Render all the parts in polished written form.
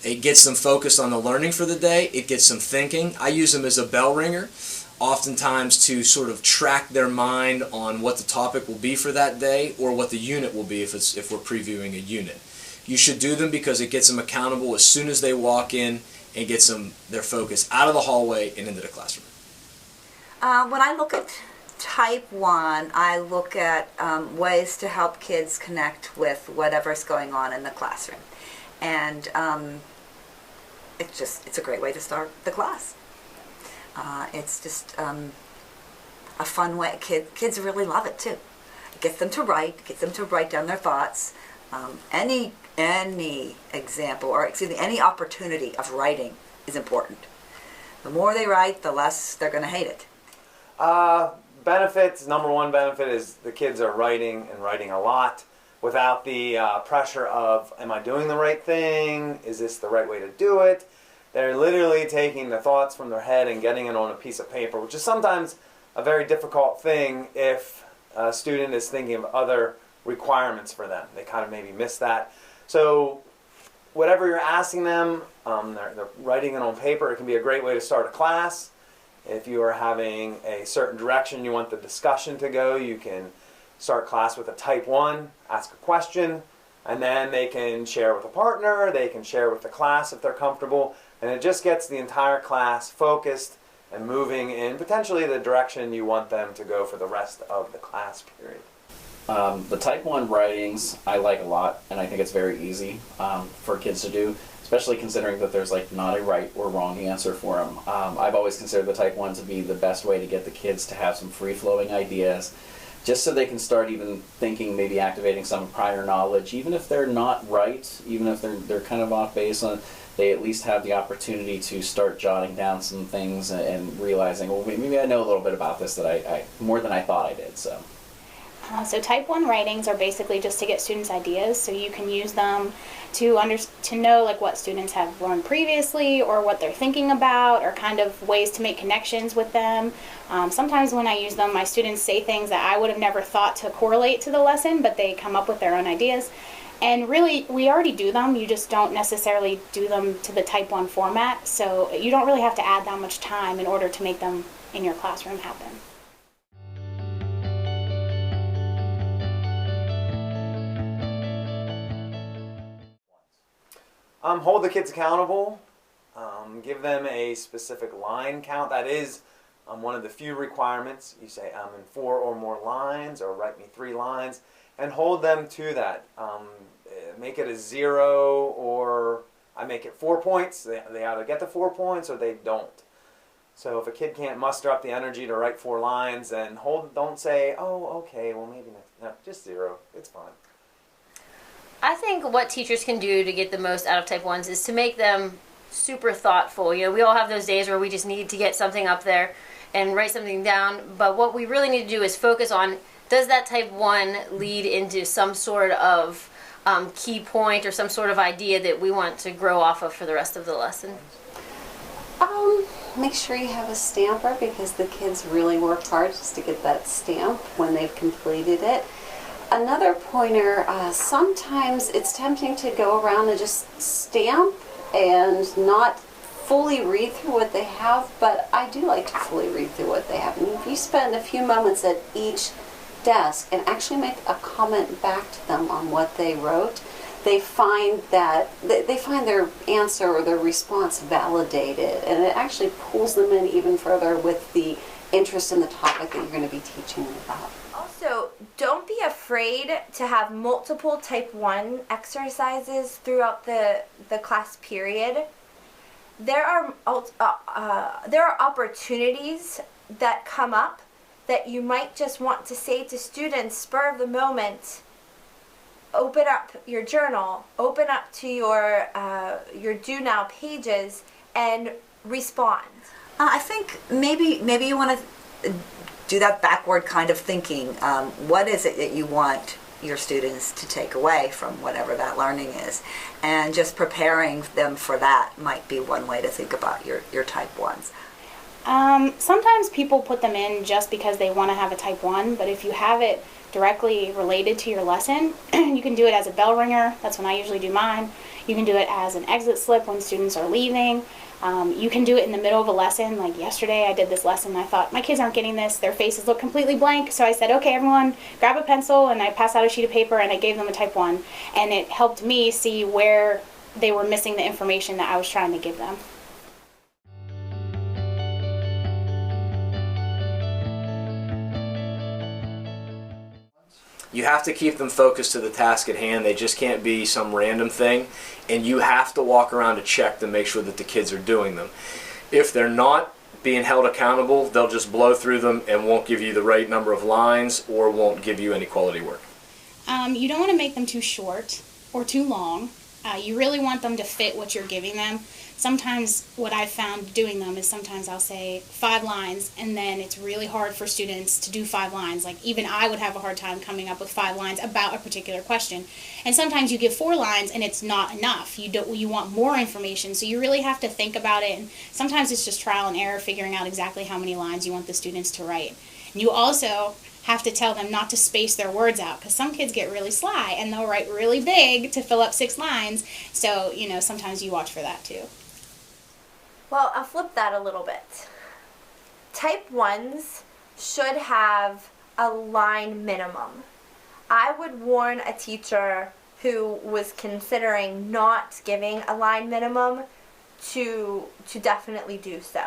It gets them focused on the learning for the day. It gets them thinking. I use them as a bell ringer, oftentimes to sort of track their mind on what the topic will be for that day or what the unit will be if we're previewing a unit. You should do them because it gets them accountable as soon as they walk in and gets them their focus out of the hallway and into the classroom. When I look at type 1, I look at ways to help kids connect with whatever's going on in the classroom. And it's a great way to start the class. It's just a fun way. Kids really love it too. It gets them to write, gets them to write down their thoughts. Any example, or excuse me, any opportunity of writing is important. The more they write, the less they're going to hate it. Benefits, number one benefit is the kids are writing and writing a lot without the pressure of, am I doing the right thing? Is this the right way to do it? They're literally taking the thoughts from their head and getting it on a piece of paper, which is sometimes a very difficult thing if a student is thinking of other requirements for them. They kind of maybe miss that. So whatever you're asking them, they're writing it on paper. It can be a great way to start a class. If you are having a certain direction you want the discussion to go, you can start class with a type 1, ask a question, and then they can share with a partner, they can share with the class if they're comfortable, and it just gets the entire class focused and moving in potentially the direction you want them to go for the rest of the class period. The type 1 writings I like a lot, and I think it's very easy for kids to do, especially considering that there's like not a right or wrong answer for them. I've always considered the type 1 to be the best way to get the kids to have some free-flowing ideas, just so they can start even thinking, maybe activating some prior knowledge, even if they're not right, even if they're kind of off base on, they at least have the opportunity to start jotting down some things and realizing, well, maybe I know a little bit about this that I more than I thought I did. So type 1 writings are basically just to get students ideas, so you can use them to know like what students have learned previously or what they're thinking about, or kind of ways to make connections with them. Sometimes when I use them, my students say things that I would have never thought to correlate to the lesson, but they come up with their own ideas. And really, we already do them, you just don't necessarily do them to the type 1 format, so you don't really have to add that much time in order to make them in your classroom happen. Hold the kids accountable. Give them a specific line count. That is one of the few requirements. You say, I'm in 4 or more lines, or write me 3 lines, and hold them to that. Make it a 0, or I make it 4 points. They either get the 4 points or they don't. So if a kid can't muster up the energy to write 4 lines, then don't say, oh, okay, well maybe next. No, just 0. It's fine. I think what teachers can do to get the most out of type 1s is to make them super thoughtful. You know, we all have those days where we just need to get something up there and write something down, but what we really need to do is focus on, does that type 1 lead into some sort of key point or some sort of idea that we want to grow off of for the rest of the lesson? Make sure you have a stamper, because the kids really work hard just to get that stamp when they've completed it. Another pointer, sometimes it's tempting to go around and just stamp and not fully read through what they have, but I do like to fully read through what they have. And if you spend a few moments at each desk and actually make a comment back to them on what they wrote, they find that they find their answer or their response validated, and it actually pulls them in even further with the interest in the topic that you're going to be teaching them about. Also, don't be afraid to have multiple type 1 exercises throughout the class period. There are opportunities that come up that you might just want to say to students, spur of the moment. Open up your journal, open up to your Do Now pages, and respond. I think maybe you want to do that backward kind of thinking. What is it that you want your students to take away from whatever that learning is? And just preparing them for that might be one way to think about your type 1s. Sometimes people put them in just because they want to have a type 1, but if you have it directly related to your lesson, you can do it as a bell ringer. That's when I usually do mine. You can do it as an exit slip when students are leaving. You can do it in the middle of a lesson. Like yesterday I did this lesson and I thought, my kids aren't getting this. Their faces look completely blank. So I said, okay, everyone grab a pencil, and I passed out a sheet of paper and I gave them a type 1. And it helped me see where they were missing the information that I was trying to give them. You have to keep them focused to the task at hand. They just can't be some random thing, and you have to walk around to check to make sure that the kids are doing them. If they're not being held accountable, they'll just blow through them and won't give you the right number of lines or won't give you any quality work. You don't want to make them too short or too long. You really want them to fit what you're giving them. Sometimes what I've found doing them is sometimes I'll say 5 lines, and then it's really hard for students to do 5 lines. Like even I would have a hard time coming up with 5 lines about a particular question. And sometimes you give 4 lines and it's not enough. You want more information, so you really have to think about it. And sometimes it's just trial and error, figuring out exactly how many lines you want the students to write. And you also have to tell them not to space their words out, because some kids get really sly and they'll write really big to fill up 6 lines. So, sometimes you watch for that too. Well, I'll flip that a little bit. Type 1s should have a line minimum. I would warn a teacher who was considering not giving a line minimum to definitely do so.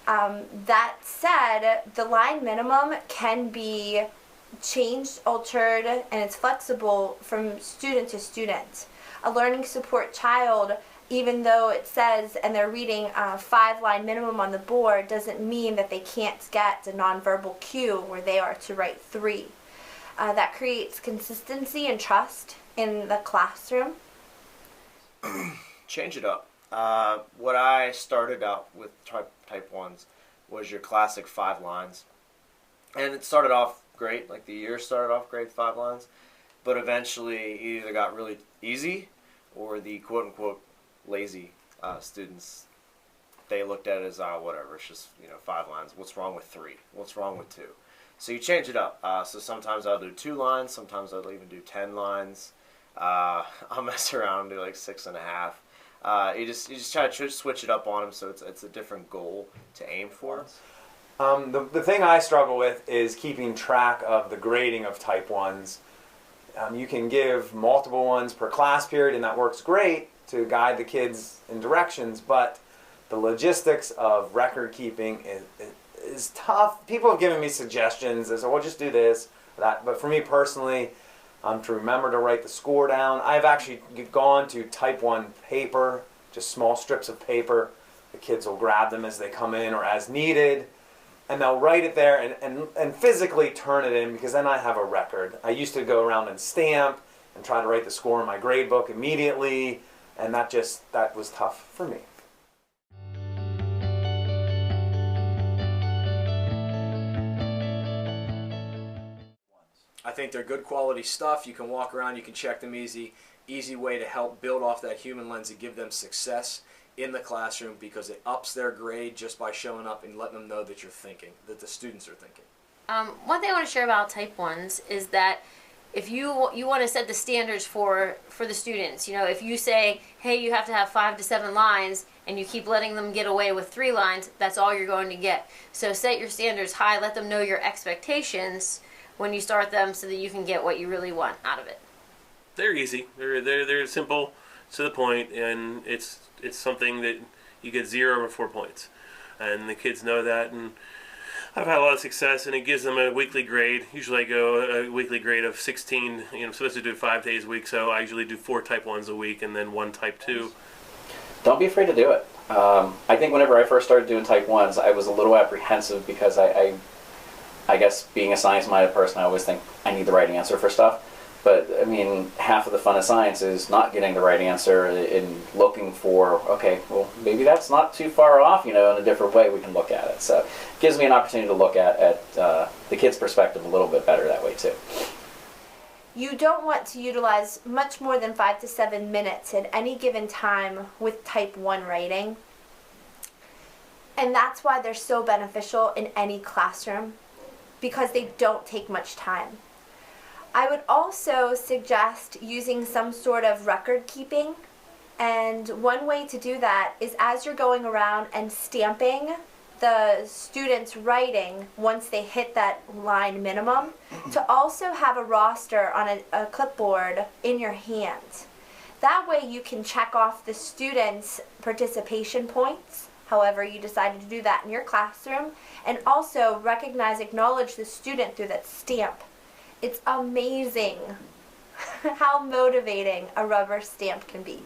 That said, the line minimum can be changed, altered, and it's flexible from student to student. A learning support child, even though it says, and they're reading a 5-line minimum on the board, doesn't mean that they can't get a nonverbal cue where they are to write 3. That creates consistency and trust in the classroom. Change it up. What I started out with type 1s was your classic 5 lines. And it started off great, like the year started off great, 5 lines. But eventually it either got really easy, or the quote-unquote lazy students, they looked at it as, whatever, it's just 5 lines. What's wrong with 3? What's wrong with 2? So you change it up. So sometimes I'll do 2 lines, sometimes I'll even do 10 lines. I'll mess around and do like 6.5. You just try to switch it up on them, so it's a different goal to aim for. The thing I struggle with is keeping track of the grading of type 1s. You can give multiple ones per class period, and that works great to guide the kids in directions, but the logistics of record keeping is tough. People have given me suggestions. They say, well, just do this, or that. But for me personally, to remember to write the score down, I've actually gone to type 1 paper, just small strips of paper. The kids will grab them as they come in or as needed, and they'll write it there and physically turn it in, because then I have a record. I used to go around and stamp and try to write the score in my grade book immediately, and that was tough for me. I think they're good quality stuff. You can walk around, you can check them easy way to help build off that human lens and give them success in the classroom, because it ups their grade just by showing up and letting them know that you're thinking, that the students are thinking. One thing I want to share about type 1s is that if you want to set the standards for the students, if you say, hey, you have to have 5 to 7 lines, and you keep letting them get away with 3 lines, that's all you're going to get. So set your standards high, let them know your expectations when you start them, so that you can get what you really want out of it. They're easy. They're simple, to the point, and it's something that you get 0 or 4 points, and the kids know that. And I've had a lot of success, and it gives them a weekly grade. Usually I go a weekly grade of 16. I'm supposed to do 5 days a week, so I usually do 4 type 1s a week and then 1 type 2. Don't be afraid to do it. I think whenever I first started doing type 1s, I was a little apprehensive, because I guess being a science-minded person, I always think I need the right answer for stuff. But, I mean, half of the fun of science is not getting the right answer and looking for, okay, well, maybe that's not too far off, in a different way we can look at it. So it gives me an opportunity to look at the kid's perspective a little bit better that way, too. You don't want to utilize much more than 5 to 7 minutes at any given time with type 1 writing. And that's why they're so beneficial in any classroom, because they don't take much time. I would also suggest using some sort of record keeping And one way to do that is as you're going around and stamping the students' writing once they hit that line minimum, to also have a roster on a clipboard in your hand. That way you can check off the students' participation points, however you decided to do that in your classroom, and also recognize, acknowledge the student through that stamp. It's amazing how motivating a rubber stamp can be.